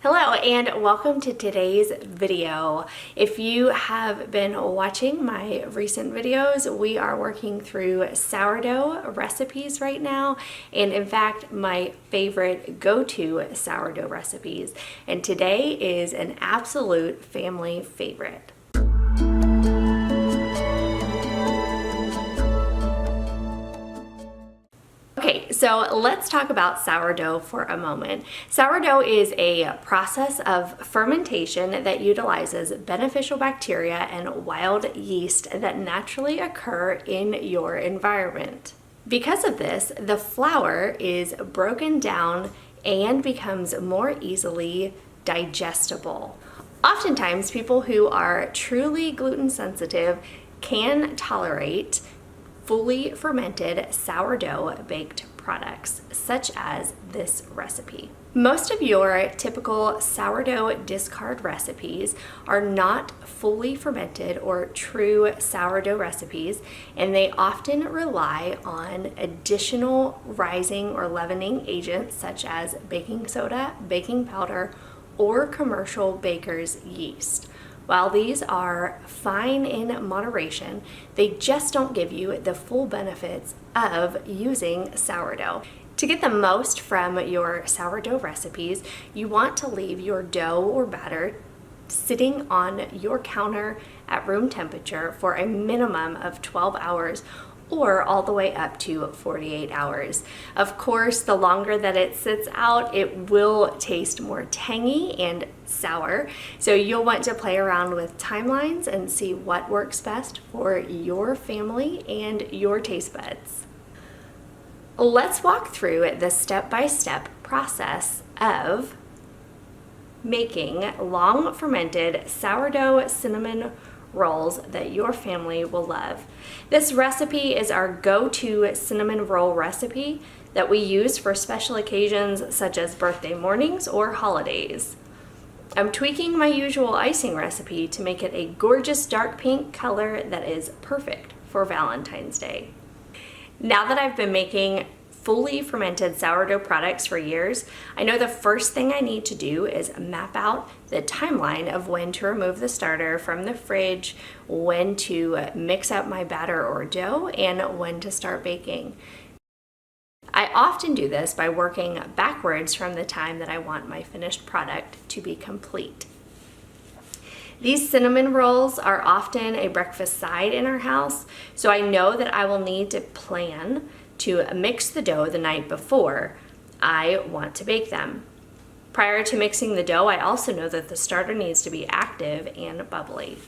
Hello and welcome to today's video. If you have been watching my recent videos, we are working through sourdough recipes right now, and in fact my favorite go-to sourdough recipes, and today is an absolute family favorite. Okay, so let's talk about sourdough for a moment. Sourdough is a process of fermentation that utilizes beneficial bacteria and wild yeast that naturally occur in your environment. Because of this, the flour is broken down and becomes more easily digestible. Oftentimes, people who are truly gluten sensitive can tolerate fully fermented sourdough baked products, such as this recipe. Most of your typical sourdough discard recipes are not fully fermented or true sourdough recipes, and they often rely on additional rising or leavening agents such as baking soda, baking powder, or commercial baker's yeast. While these are fine in moderation, they just don't give you the full benefits of using sourdough. To get the most from your sourdough recipes, you want to leave your dough or batter sitting on your counter at room temperature for a minimum of 12 hours or all the way up to 48 hours. Of course, the longer that it sits out, it will taste more tangy and sour. So you'll want to play around with timelines and see what works best for your family and your taste buds. Let's walk through the step-by-step process of making long-fermented sourdough cinnamon rolls that your family will love. This recipe is our go-to cinnamon roll recipe that we use for special occasions such as birthday mornings or holidays. I'm tweaking my usual icing recipe to make it a gorgeous dark pink color that is perfect for Valentine's Day. Now that I've been making fully fermented sourdough products for years, I know the first thing I need to do is map out the timeline of when to remove the starter from the fridge, when to mix up my batter or dough, and when to start baking. I often do this by working backwards from the time that I want my finished product to be complete. These cinnamon rolls are often a breakfast side in our house, so I know that I will need to plan to mix the dough the night before I want to bake them. Prior to mixing the dough, I also know that the starter needs to be active and bubbly.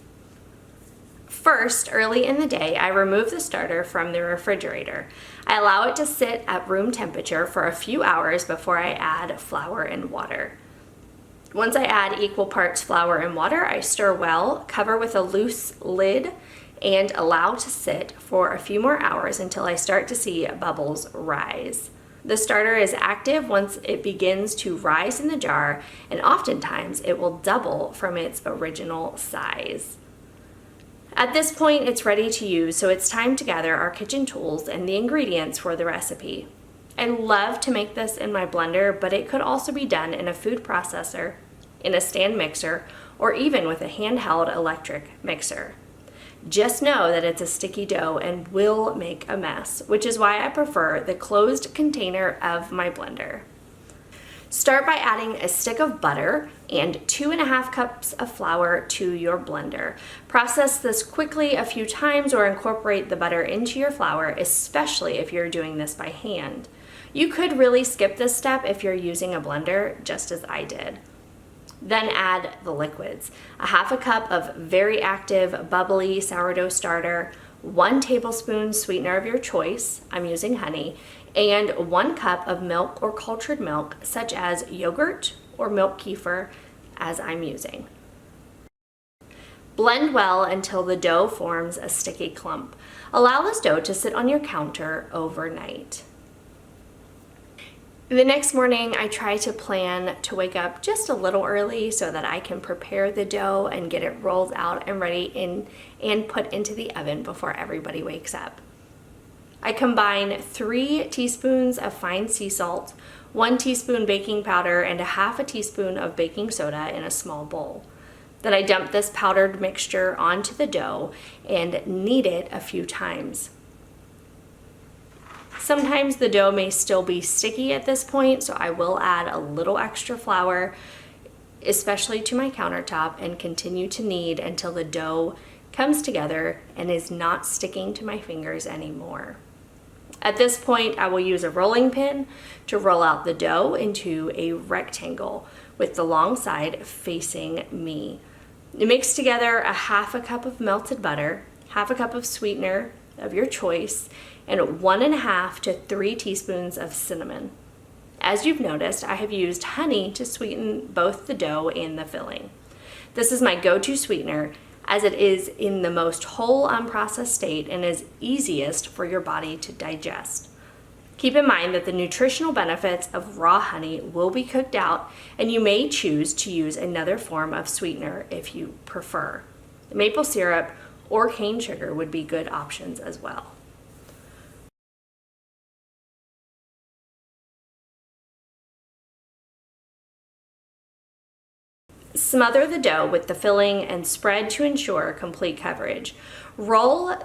First, early in the day, I remove the starter from the refrigerator. I allow it to sit at room temperature for a few hours before I add flour and water. Once I add equal parts flour and water, I stir well, cover with a loose lid, and allow to sit for a few more hours until I start to see bubbles rise. The starter is active once it begins to rise in the jar, and oftentimes it will double from its original size. At this point, it's ready to use, so it's time to gather our kitchen tools and the ingredients for the recipe. I love to make this in my blender, but it could also be done in a food processor, in a stand mixer, or even with a handheld electric mixer. Just know that it's a sticky dough and will make a mess, which is why I prefer the closed container of my blender. Start by adding a stick of butter and 2.5 cups of flour to your blender. Process this quickly a few times or incorporate the butter into your flour, especially if you're doing this by hand. You could really skip this step if you're using a blender, just as I did. Then add the liquids. 1/2 cup of very active, bubbly sourdough starter, 1 tablespoon sweetener of your choice, I'm using honey, and 1 cup of milk or cultured milk, such as yogurt or milk kefir, as I'm using. Blend well until the dough forms a sticky clump. Allow this dough to sit on your counter overnight. The next morning, I try to plan to wake up just a little early so that I can prepare the dough and get it rolled out and ready and put into the oven before everybody wakes up. I combine 3 teaspoons of fine sea salt, 1 teaspoon baking powder, and a half a teaspoon of baking soda in a small bowl. Then I dump this powdered mixture onto the dough and knead it a few times. Sometimes the dough may still be sticky at this point, so I will add a little extra flour, especially to my countertop, and continue to knead until the dough comes together and is not sticking to my fingers anymore. At this point, I will use a rolling pin to roll out the dough into a rectangle with the long side facing me. Mix together a half a cup of melted butter, half a cup of sweetener of your choice, and 1.5 to 3 teaspoons of cinnamon. As you've noticed, I have used honey to sweeten both the dough and the filling. This is my go-to sweetener as it is in the most whole unprocessed state and is easiest for your body to digest. Keep in mind that the nutritional benefits of raw honey will be cooked out, and you may choose to use another form of sweetener if you prefer. Maple syrup or cane sugar would be good options as well. Smother the dough with the filling and spread to ensure complete coverage. Roll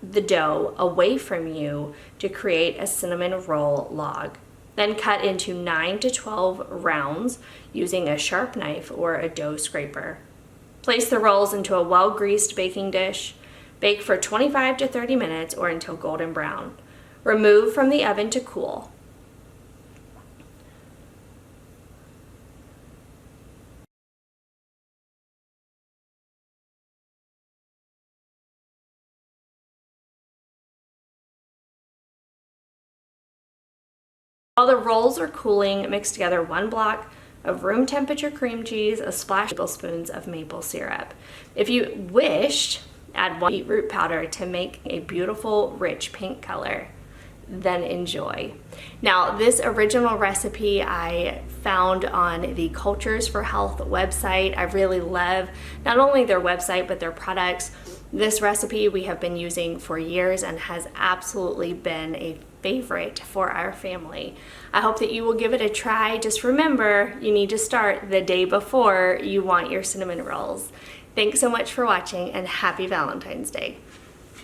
the dough away from you to create a cinnamon roll log. Then cut into 9 to 12 rounds using a sharp knife or a dough scraper. Place the rolls into a well-greased baking dish. Bake for 25 to 30 minutes or until golden brown. Remove from the oven to cool. While the rolls are cooling, mix together 1 block of room temperature cream cheese, a splash of tablespoons of maple syrup. If you wished, add 1 beetroot powder to make a beautiful rich pink color. Then enjoy. Now, this original recipe I found on the Cultures for Health website. I really love not only their website but their products. This recipe we have been using for years and has absolutely been a favorite for our family. I hope that you will give it a try. Just remember, you need to start the day before you want your cinnamon rolls. Thanks so much for watching, and happy Valentine's Day.